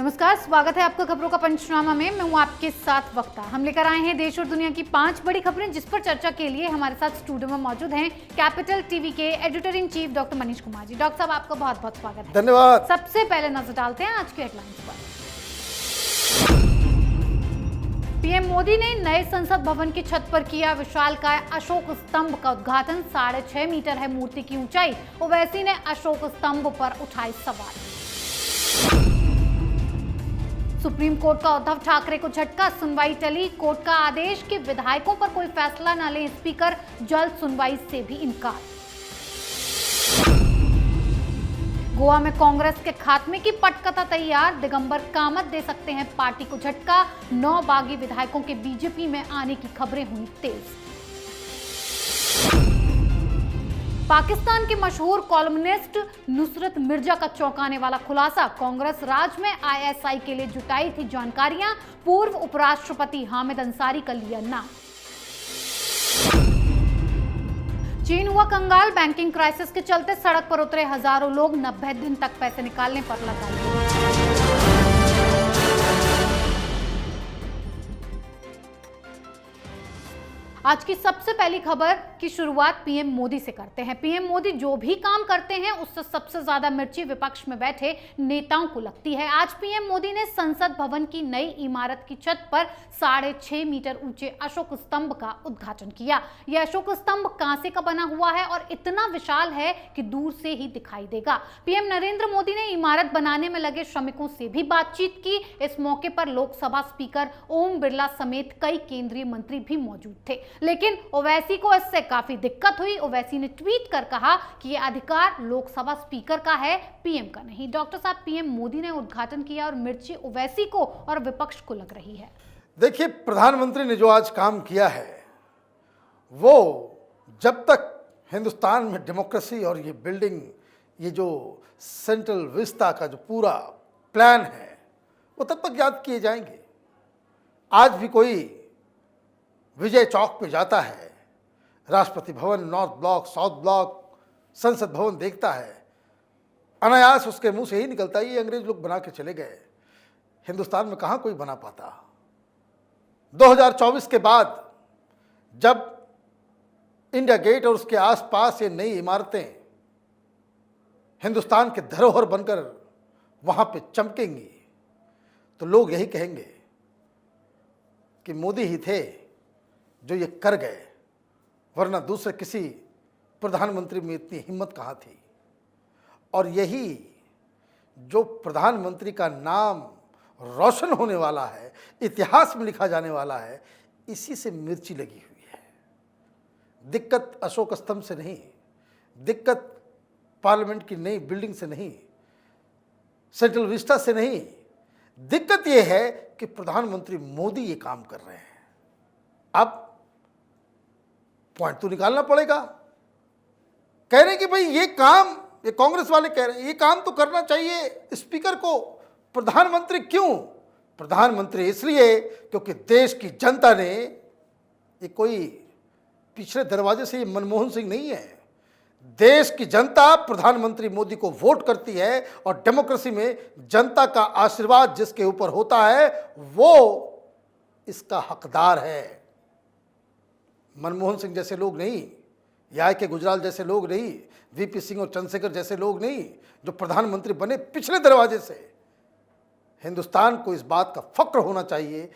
नमस्कार, स्वागत है आपका खबरों का पंचनामा में। मैं हूं आपके साथ वक्ता। हम लेकर आए हैं देश और दुनिया की 5 बड़ी खबरें, जिस पर चर्चा के लिए हमारे साथ स्टूडियो में मौजूद हैं कैपिटल टीवी के editor in chief doctor Manish Kumar ji. Doctor साहब, आपका बहुत बहुत स्वागत है। धन्यवाद। सबसे पहले नजर डालते हैं आज की हेडलाइंस पर। पीएम मोदी ने नए संसद भवन की छत पर किया विशालकाय अशोक स्तंभ का उद्घाटन। 6.5 मीटर है मूर्ति की ऊंचाई। ओवैसी ने अशोक स्तंभ पर उठाए सवाल। सुप्रीम कोर्ट का उद्धव ठाकरे को झटका, सुनवाई टली। कोर्ट का आदेश कि विधायकों पर कोई फैसला न ले स्पीकर, जल्द सुनवाई से भी इनकार। गोवा में कांग्रेस के खात्मे की पटकथा तैयार, दिगंबर कामत दे सकते हैं पार्टी को झटका। 9 बागी विधायकों के बीजेपी में आने की खबरें हुई तेज। पाकिस्तान के मशहूर कॉलमनिस्ट नुसरत मिर्जा का चौंकाने वाला खुलासा, कांग्रेस राज में आईएसआई के लिए जुटाई थी जानकारियां। पूर्व उपराष्ट्रपति हामिद अंसारी का लिया नाम। चीन हुआ कंगाल, बैंकिंग क्राइसिस के चलते सड़क पर उतरे हजारों लोग। 90 दिन तक पैसे निकालने पर लगाई। आज की सबसे पहली खबर की शुरुआत पीएम मोदी से करते हैं। पीएम मोदी जो भी काम करते हैं उससे सबसे ज्यादा मिर्ची विपक्ष में बैठे नेताओं को लगती है। आज पीएम मोदी ने संसद भवन की नई इमारत की छत पर 6.5 मीटर ऊंचे अशोक स्तंभ का उद्घाटन किया। यह अशोक स्तंभ कांसे का बना हुआ है और इतना विशाल है कि दूर से ही दिखाई देगा। पीएम नरेंद्र मोदी ने इमारत बनाने में लगे श्रमिकों से भी बातचीत की। इस मौके पर लोकसभा स्पीकर ओम बिरला समेत कई केंद्रीय मंत्री भी मौजूद थे, लेकिन ओवैसी को इससे काफी दिक्कत हुई। ओवैसी ने ट्वीट कर कहा कि यह अधिकार लोकसभा स्पीकर का है, पीएम का नहीं। डॉक्टर साहब, पीएम मोदी ने उद्घाटन किया और मिर्ची ओवैसी को और विपक्ष को लग रही है। देखिए, प्रधानमंत्री ने जो आज काम किया है वो जब तक हिंदुस्तान में डेमोक्रेसी और ये बिल्डिंग, ये जो सेंट्रल विस्ता का जो पूरा प्लान है वो तब तक याद किए जाएंगे। आज भी कोई विजय चौक पे जाता है, Rashtrapati Bhavan, north block, south block, संसद भवन देखता है, अनायास उसके मुंह से ही निकलता है ये अंग्रेज लोग बना के चले गए। हिंदुस्तान में कहाँ कोई बना पाता। 2024 के बाद जब इंडिया गेट और उसके आसपास ये नई इमारतें हिंदुस्तान के धरोहर बनकर वहां पे चमकेंगी तो लोग यही कहेंगे कि मोदी ही थे जो ये कर गए, वरना दूसरे किसी प्रधानमंत्री में इतनी हिम्मत कहाँ थी। और यही जो प्रधानमंत्री का नाम रोशन होने वाला है, इतिहास में लिखा जाने वाला है, इसी से मिर्ची लगी हुई है। दिक्कत अशोक स्तंभ से नहीं, दिक्कत पार्लियामेंट की नई बिल्डिंग से नहीं, सेंट्रल विस्टा से नहीं, दिक्कत यह है कि प्रधानमंत्री मोदी ये काम कर रहे हैं। अब पॉइंट तो निकालना पड़ेगा। कह रहे हैं कि भाई ये काम, ये कांग्रेस वाले कह रहे हैं ये काम तो करना चाहिए स्पीकर को। प्रधानमंत्री क्यों? प्रधानमंत्री इसलिए क्योंकि देश की जनता ने, ये कोई पिछले दरवाजे से ये मनमोहन सिंह नहीं है, देश की जनता प्रधानमंत्री मोदी को वोट करती है और डेमोक्रेसी में जनता का आशीर्वाद जिसके ऊपर होता है वो इसका हकदार है। मनमोहन सिंह जैसे लोग नहीं, या के गुजराल जैसे लोग नहीं, वीपी सिंह और चंद्रशेखर जैसे लोग नहीं, जो प्रधानमंत्री बने पिछले दरवाजे से। हिंदुस्तान को इस बात का फक्र होना चाहिए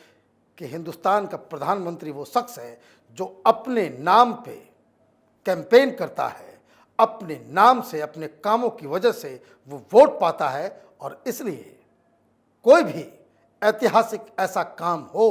कि हिंदुस्तान का प्रधानमंत्री वो शख्स है जो अपने नाम पे कैंपेन करता है, अपने नाम से, अपने कामों की वजह से वो वोट पाता है। और इसलिए कोई भी ऐतिहासिक ऐसा काम हो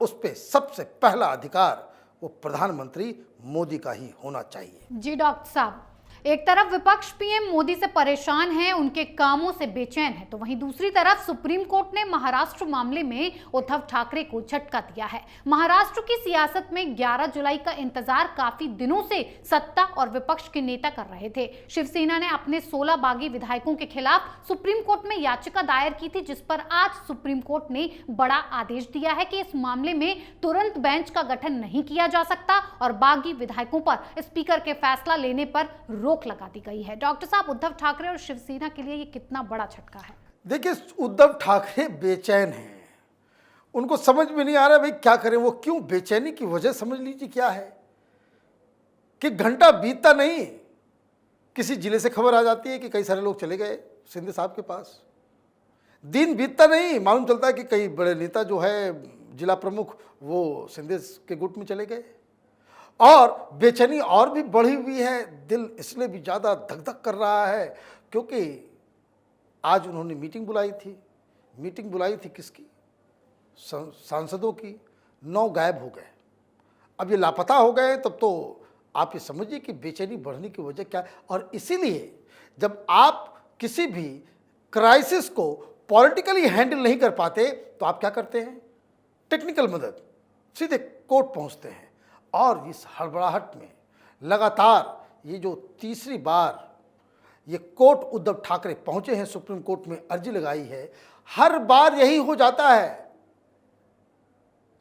उस पे सबसे पहला अधिकार वो प्रधानमंत्री मोदी का ही होना चाहिए। जी डॉक्टर साहब, एक तरफ विपक्ष पीएम मोदी से परेशान है, उनके कामों से बेचैन है, तो वहीं दूसरी तरफ सुप्रीम कोर्ट ने महाराष्ट्र मामले में उद्धव ठाकरे को झटका दिया है। महाराष्ट्र की सियासत में 11 जुलाई का इंतजार काफी दिनों से सत्ता और विपक्ष के नेता कर रहे थे। शिवसेना ने अपने 16 बागी विधायकों के खिलाफ सुप्रीम कोर्ट में याचिका दायर की थी, जिस पर आज सुप्रीम कोर्ट ने बड़ा आदेश दिया है कि इस मामले में तुरंत बेंच का गठन नहीं किया जा सकता और बागी विधायकों पर स्पीकर के फैसला लेने पर रोक लगा दी गई है। डॉक्टर साहब, उद्धव ठाकरे और शिवसेना के लिए ये कितना बड़ा झटका है? देखिए, उद्धव ठाकरे बेचैन हैं। उनको समझ में नहीं आ रहा भाई क्या करें, वो क्यों बेचैनी की वजह समझ लीजिए क्या है कि घंटा बीतता नहीं, किसी जिले से खबर आ जाती है कि कई सारे लोग चले गए शिंदे साहब के पास। दिन बीतता नहीं, मालूम चलता है कि कई बड़े नेता जो है जिला प्रमुख वो शिंदे के गुट में चले गए। और बेचैनी और भी बढ़ी हुई है, दिल इसलिए भी ज़्यादा धक धक कर रहा है क्योंकि आज उन्होंने मीटिंग बुलाई थी। मीटिंग बुलाई थी किसकी? सांसदों की। 9 गायब हो गए। अब ये लापता हो गए, तब तो आप ये समझिए कि बेचैनी बढ़ने की वजह क्या है। और इसीलिए जब आप किसी भी क्राइसिस को पॉलिटिकली हैंडल नहीं कर पाते तो आप क्या करते हैं? टेक्निकल मदद, सीधे कोर्ट पहुंचते हैं। और इस हड़बड़ाहट में लगातार ये जो तीसरी बार ये कोर्ट उद्धव ठाकरे पहुंचे हैं, सुप्रीम कोर्ट में अर्जी लगाई है, हर बार यही हो जाता है।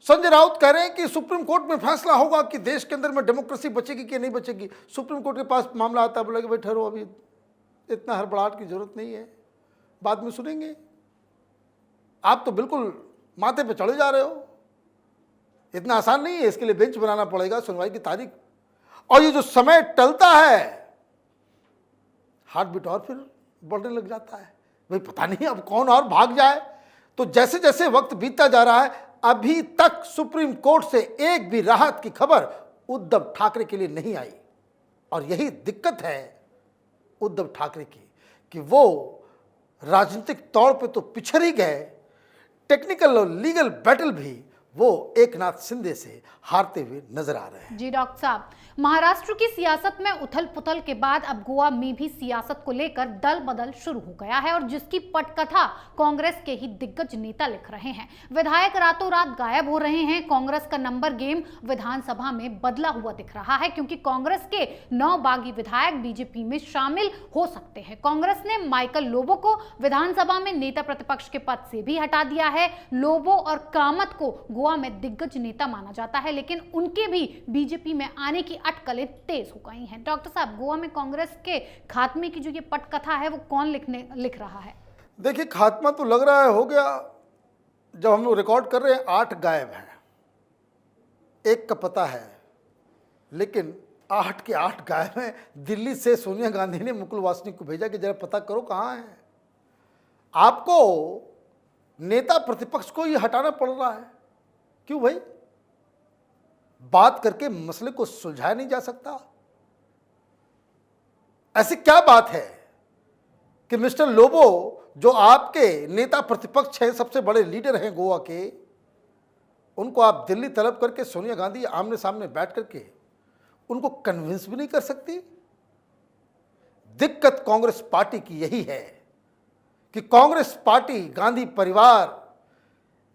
संजय राउत कह रहे हैं कि सुप्रीम कोर्ट में फैसला होगा कि देश के अंदर में डेमोक्रेसी बचेगी कि नहीं बचेगी। सुप्रीम कोर्ट के पास मामला आता है, बोला कि भाई ठहरो, अभी इतना हड़बड़ाहट की जरूरत नहीं है, बाद में सुनेंगे। आप तो बिल्कुल माथे पे चढ़े जा रहे हो। इतना आसान नहीं है, इसके लिए बेंच बनाना पड़ेगा, सुनवाई की तारीख। और ये जो समय टलता है, हार्ट बीट और फिर बढ़ने लग जाता है। भाई पता नहीं अब कौन और भाग जाए। तो जैसे जैसे वक्त बीतता जा रहा है, अभी तक सुप्रीम कोर्ट से एक भी राहत की खबर उद्धव ठाकरे के लिए नहीं आई। और यही दिक्कत है उद्धव ठाकरे की कि वो राजनीतिक तौर पे तो पिछड़ ही गए, टेक्निकल और लीगल बैटल भी वो एकनाथ शिंदे से हारते हुए नजर आ रहे हैं। जी डॉक्टर साहब, महाराष्ट्र की सियासत में उथल पुथल के बाद अब गोवा में भी सियासत को लेकर दल बदल शुरू हो गया है और जिसकी पटकथा कांग्रेस के ही दिग्गज नेता लिख रहे हैं। विधायक रातों रात गायब हो रहे हैं। कांग्रेस का नंबर गेम विधानसभा में बदला हुआ दिख रहा है क्योंकि कांग्रेस के 9 बागी विधायक बीजेपी में शामिल हो सकते हैं। कांग्रेस ने माइकल लोबो को विधानसभा में नेता प्रतिपक्ष के पद से भी हटा दिया है। लोबो और कामत को गोवा में दिग्गज नेता माना जाता है, लेकिन उनके भी बीजेपी में आने की अटकलें तेज हो गई हैं। डॉक्टर साहब, गोवा में कांग्रेस के खात्मे की जो ये पटकथा है वो कौन लिख रहा है? देखिए, खात्मा तो लग रहा है हो गया। जब हम लोग रिकॉर्ड कर रहे हैं 8 गायब हैं, एक का पता है, लेकिन 8 के 8 गायब हैं। दिल्ली से सोनिया गांधी ने मुकुल वासनिक को भेजा कि जरा पता करो कहाँ है। आपको नेता प्रतिपक्ष को ये हटाना पड़ रहा है, क्यों भाई? बात करके मसले को सुलझाया नहीं जा सकता? ऐसी क्या बात है कि मिस्टर लोबो, जो आपके नेता प्रतिपक्ष हैं, सबसे बड़े लीडर हैं गोवा के, उनको आप दिल्ली तलब करके सोनिया गांधी आमने सामने बैठ करके उनको कन्विंस भी नहीं कर सकती? दिक्कत कांग्रेस पार्टी की यही है कि कांग्रेस पार्टी, गांधी परिवार,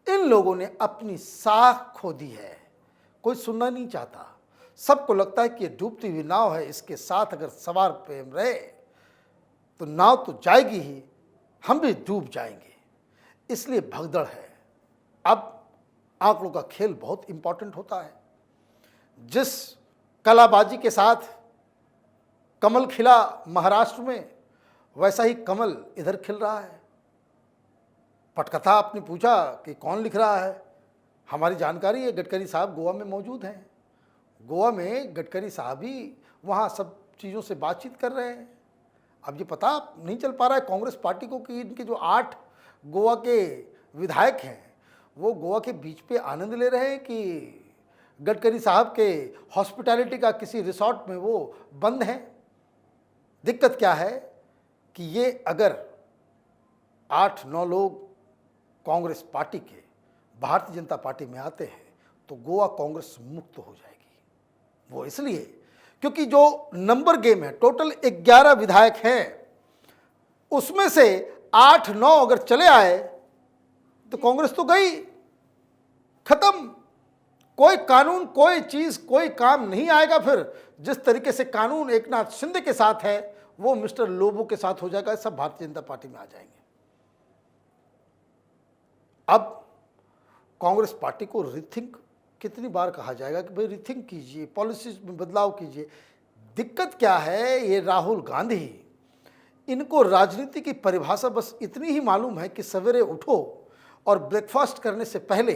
इन लोगों ने अपनी साख खो दी है। कोई सुनना नहीं चाहता। सबको लगता है कि ये डूबती हुई नाव है, इसके साथ अगर सवार प्रेम रहे तो नाव तो जाएगी ही, हम भी डूब जाएंगे। इसलिए भगदड़ है। अब आंकड़ों का खेल बहुत इंपॉर्टेंट होता है। जिस कलाबाजी के साथ कमल खिला महाराष्ट्र में, वैसा ही कमल इधर खिल रहा है। पटकथा आपने पूछा कि कौन लिख रहा है, हमारी जानकारी है गडकरी साहब गोवा में मौजूद हैं। गोवा में गडकरी साहब ही वहाँ सब चीज़ों से बातचीत कर रहे हैं। अब ये पता नहीं चल पा रहा है कांग्रेस पार्टी को कि इनके जो 8 गोवा के विधायक हैं वो गोवा के बीच पे आनंद ले रहे हैं कि गडकरी साहब के हॉस्पिटैलिटी का किसी रिसोर्ट में वो बंद हैं। दिक्कत क्या है कि ये अगर 8-9 लोग कांग्रेस पार्टी के भारतीय जनता पार्टी में आते हैं तो गोवा कांग्रेस मुक्त हो जाएगी। वो इसलिए क्योंकि जो नंबर गेम है, टोटल 11 विधायक हैं, उसमें से 8-9 अगर चले आए तो कांग्रेस तो गई, खत्म। कोई कानून, कोई चीज, कोई काम नहीं आएगा। फिर जिस तरीके से कानून एकनाथ शिंदे के साथ है वो मिस्टर लोबो के साथ हो जाएगा, सब भारतीय जनता पार्टी में आ जाएंगे। अब कांग्रेस पार्टी को रिथिंक कितनी बार कहा जाएगा कि भाई रिथिंक कीजिए, पॉलिसीज में बदलाव कीजिए। दिक्कत क्या है, ये राहुल गांधी इनको राजनीति की परिभाषा बस इतनी ही मालूम है कि सवेरे उठो और ब्रेकफास्ट करने से पहले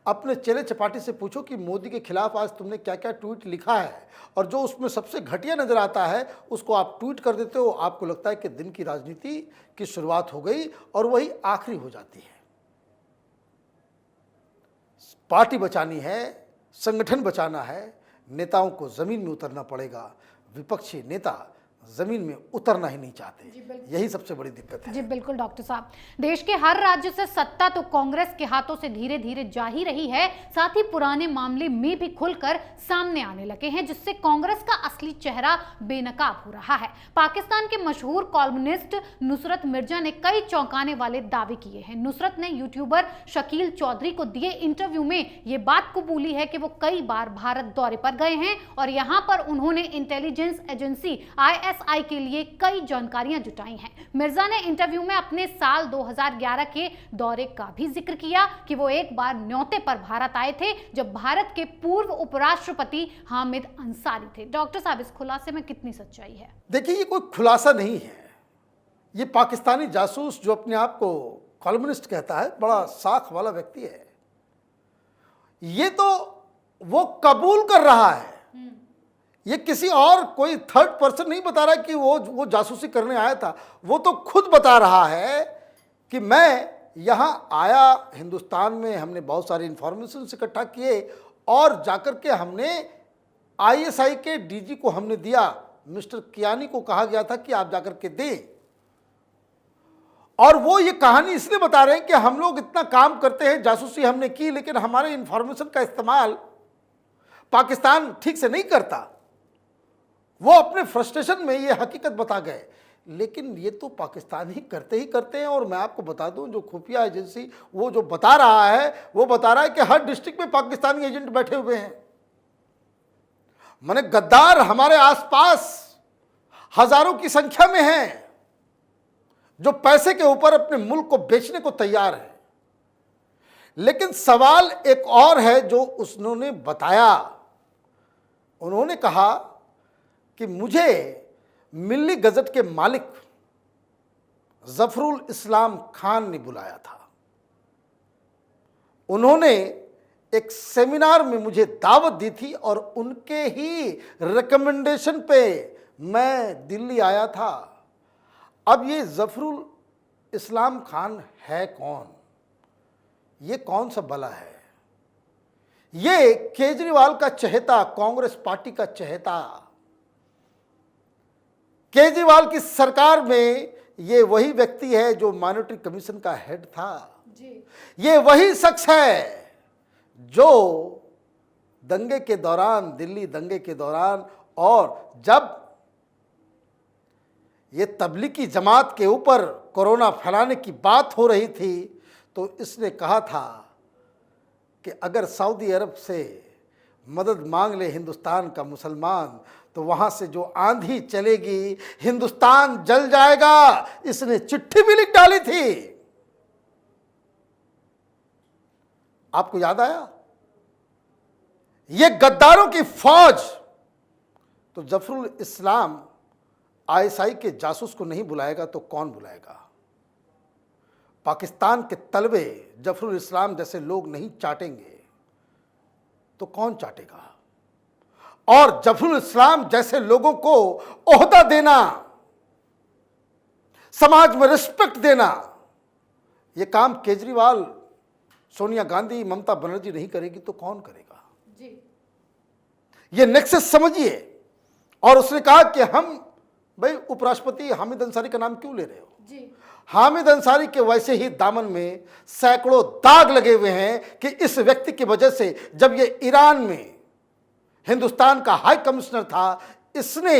अपने चेले चपाटी से पूछो कि मोदी के खिलाफ आज तुमने क्या क्या ट्वीट लिखा है, और जो उसमें सबसे घटिया नजर आता है उसको आप ट्वीट कर देते हो। आपको लगता है कि दिन की राजनीति की शुरुआत हो गई और वही आखिरी हो जाती है। पार्टी बचानी है, संगठन बचाना है, नेताओं को जमीन में उतरना पड़ेगा। विपक्षी नेता जमीन में उतरना ही नहीं चाहते, यही सबसे बड़ी दिक्कत है। जी बिल्कुल डॉक्टर साहब, देश के हर राज्य से सत्ता तो कांग्रेस के हाथों से धीरे धीरे जा ही रही है, साथ ही पुराने मामले में भी खुलकर सामने आने लगे हैं, जिससे कांग्रेस का असली चेहरा बेनकाब हो रहा है। पाकिस्तान के मशहूर कॉलमनिस्ट नुसरत मिर्जा ने कई चौंकाने वाले दावे किए हैं। नुसरत ने यूट्यूबर शकील चौधरी को दिए इंटरव्यू में ये बात कबूली है कि वो कई बार भारत दौरे पर गए हैं और यहाँ पर उन्होंने इंटेलिजेंस एजेंसी ISI के लिए कई जानकारियां जुटाई हैं। मिर्जा ने इंटरव्यू में अपने साल 2011 के दौरे का भी जिक्र किया कि वो एक बार न्योते पर भारत आए थे, जब भारत के पूर्व उपराष्ट्रपति हामिद अंसारी थे। डॉक्टर साहब, इस खुलासे में कितनी सच्चाई है? देखिए, ये कोई खुलासा नहीं है। ये पाकिस्तानी जासूस जो अपने आप को कॉलमनिस्ट कहता है, बड़ा साख वाला व्यक्ति है। ये तो वो कबूल कर रहा है, ये किसी और कोई थर्ड पर्सन नहीं बता रहा कि वो जासूसी करने आया था। वो तो खुद बता रहा है कि मैं यहाँ आया, हिंदुस्तान में हमने बहुत सारी इंफॉर्मेशन इकट्ठा किए और जाकर के हमने ISI के DG को हमने दिया। मिस्टर कियानी को कहा गया था कि आप जाकर के दें, और वो ये कहानी इसलिए बता रहे हैं कि हम लोग इतना काम करते हैं, जासूसी हमने की, लेकिन हमारे इंफॉर्मेशन का इस्तेमाल पाकिस्तान ठीक से नहीं करता। वो अपने फ्रस्ट्रेशन में ये हकीकत बता गए, लेकिन ये तो पाकिस्तान ही करते हैं। और मैं आपको बता दूं, जो खुफिया एजेंसी वो जो बता रहा है, वो बता रहा है कि हर डिस्ट्रिक्ट में पाकिस्तानी एजेंट बैठे हुए हैं। माने गद्दार हमारे आसपास हजारों की संख्या में हैं, जो पैसे के ऊपर अपने मुल्क को बेचने को तैयार है। लेकिन सवाल एक और है जो उन्होंने बताया। उन्होंने कहा कि मुझे मिल्ली गजट के मालिक जफरुल इस्लाम खान ने बुलाया था। उन्होंने एक सेमिनार में मुझे दावत दी थी और उनके ही रिकमेंडेशन पे मैं दिल्ली आया था। अब ये जफरुल इस्लाम खान है कौन? ये कौन सा बला है? ये केजरीवाल का चहेता, कांग्रेस पार्टी का चहेता। केजरीवाल की सरकार में ये वही व्यक्ति है जो मॉनिटरी कमीशन का हेड था जी। ये वही शख्स है जो दंगे के दौरान, दिल्ली दंगे के दौरान, और जब ये तबलीगी जमात के ऊपर कोरोना फैलाने की बात हो रही थी, तो इसने कहा था कि अगर सऊदी अरब से मदद मांग ले हिंदुस्तान का मुसलमान, तो वहां से जो आंधी चलेगी हिंदुस्तान जल जाएगा। इसने चिट्ठी भी लिख डाली थी। आपको याद आया? ये गद्दारों की फौज। तो जफरुल इस्लाम ISI के जासूस को नहीं बुलाएगा तो कौन बुलाएगा? पाकिस्तान के तलवे जफरुल इस्लाम जैसे लोग नहीं चाटेंगे तो कौन चाटेगा? और जफरुल इस्लाम जैसे लोगों को ओहदा देना, समाज में रिस्पेक्ट देना, यह काम केजरीवाल, सोनिया गांधी, ममता बनर्जी नहीं करेगी तो कौन करेगा जी? ये नेक्सस समझिए। और उसने कहा कि हम भाई उपराष्ट्रपति हामिद अंसारी का नाम क्यों ले रहे हो जी? हामिद अंसारी के वैसे ही दामन में सैकड़ों दाग लगे हुए हैं कि इस व्यक्ति की वजह से जब ये ईरान में हिंदुस्तान का हाई कमिश्नर था, इसने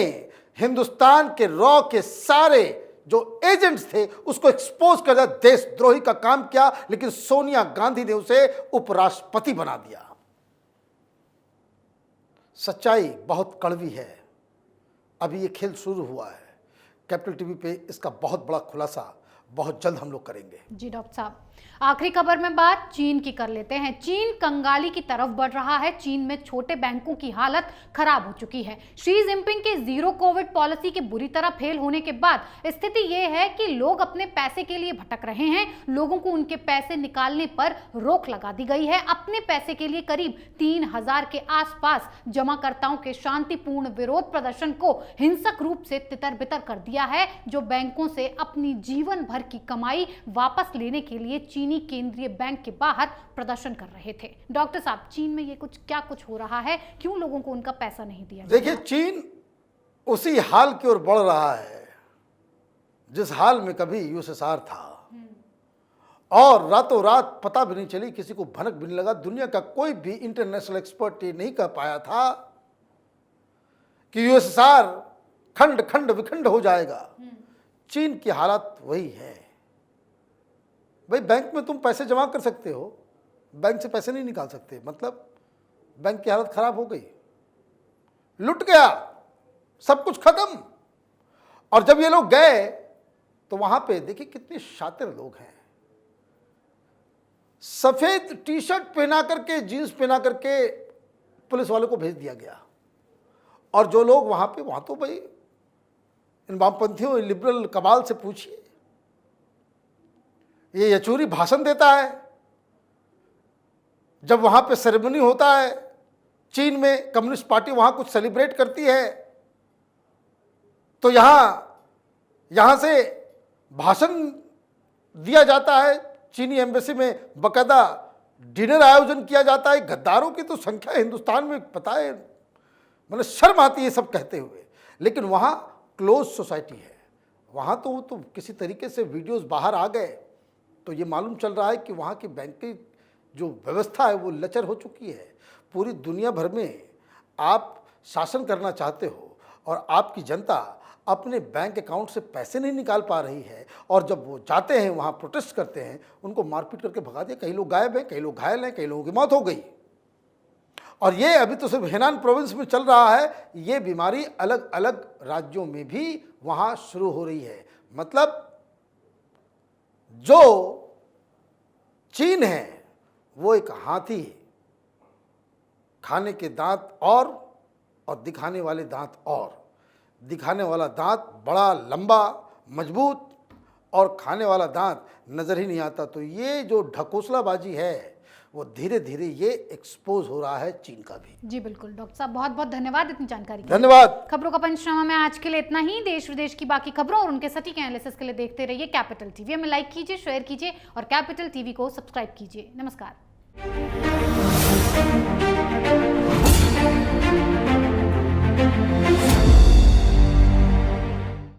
हिंदुस्तान के रॉ के सारे जो एजेंट्स थे उसको एक्सपोज कर दिया, देशद्रोही का काम किया। लेकिन सोनिया गांधी ने उसे उपराष्ट्रपति बना दिया। सच्चाई बहुत कड़वी है। अभी ये खेल शुरू हुआ है। कैपिटल टीवी पे इसका बहुत बड़ा खुलासा बहुत जल्द हम लोग करेंगे। जी डॉक्टर साहब, आखिरी खबर में बात चीन की कर लेते हैं। चीन कंगाली की तरफ बढ़ रहा है। चीन में छोटे बैंकों की हालत खराब हो चुकी है। शी जिनपिंग के जीरो कोविड पॉलिसी के बुरी तरह फेल होने के बाद स्थिति यह है कि लोग अपने पैसे के लिए भटक रहे हैं। लोगों को उनके पैसे निकालने पर रोक लगा दी गई है। अपने पैसे के लिए करीब 3000 के आसपास जमाकर्ताओं के शांतिपूर्ण विरोध प्रदर्शन को हिंसक रूप से तितर-बितर कर दिया है, जो बैंकों से अपनी जीवन भर की कमाई वापस लेने के लिए चीनी केंद्रीय बैंक के बाहर प्रदर्शन कर रहे थे। डॉक्टर साहब, चीन में ये क्या कुछ हो रहा है? क्यों लोगों को उनका पैसा नहीं दिया जा रहा? देखिए, चीन उसी हाल की ओर बढ़ रहा है जिस हाल में कभी यूएसएसआर था, और रातों रात पता भी नहीं चली, किसी को भनक भी नहीं लगा। दुनिया का कोई भी इंटरनेशनल एक्सपर्ट ये नहीं कह पाया था कि यूएसएसआर खंड खंड विखंड हो जाएगा। चीन की हालत वही है। भाई, बैंक में तुम पैसे जमा कर सकते हो, बैंक से पैसे नहीं निकाल सकते, मतलब बैंक की हालत खराब हो गई, लुट गया, सब कुछ खत्म। और जब ये लोग गए तो वहां पे देखिए कितने शातिर लोग हैं। सफेद टी शर्ट पहना करके, जींस पहना करके पुलिस वालों को भेज दिया गया। और जो लोग वहां तो भाई इन वामपंथियों, लिबरल कबाल से पूछिए, ये येचुरी भाषण देता है जब वहां पे सेरेमनी होता है। चीन में कम्युनिस्ट पार्टी वहां कुछ सेलिब्रेट करती है तो यहां से भाषण दिया जाता है। चीनी एम्बेसी में बकायदा डिनर आयोजन किया जाता है। गद्दारों की तो संख्या हिंदुस्तान में पता है, मतलब शर्म आती है सब कहते हुए। लेकिन वहाँ क्लोज सोसाइटी है, वहाँ तो किसी तरीके से वीडियोस बाहर आ गए तो ये मालूम चल रहा है कि वहाँ की बैंक की जो व्यवस्था है वो लचर हो चुकी है। पूरी दुनिया भर में आप शासन करना चाहते हो और आपकी जनता अपने बैंक अकाउंट से पैसे नहीं निकाल पा रही है, और जब वो जाते हैं वहाँ प्रोटेस्ट करते हैं, उनको मारपीट करके भगा दिया। कई लोग गायब हैं, कई लोग घायल हैं, कई लोगों की मौत हो गई। और ये अभी तो सिर्फ हेनान प्रोविंस में चल रहा है, ये बीमारी अलग अलग राज्यों में भी वहाँ शुरू हो रही है। मतलब जो चीन है वो एक हाथी है, खाने के दांत और दिखाने वाले दांत और। दिखाने वाला दांत बड़ा लंबा मजबूत और खाने वाला दांत नज़र ही नहीं आता। तो ये जो ढकोसलाबाजी है वो धीरे धीरे ये एक्सपोज हो रहा है चीन का भी। जी बिल्कुल डॉक्टर साहब, बहुत बहुत धन्यवाद इतनी जानकारी के लिए। धन्यवाद। खबरों का पंचनामा में आज के लिए इतना ही। देश विदेश की बाकी खबरों और उनके सटीक एनालिसिस के लिए देखते रहिए कैपिटल टीवी। हमें लाइक कीजिए, शेयर कीजिए और कैपिटल टीवी को सब्सक्राइब कीजिए। नमस्कार।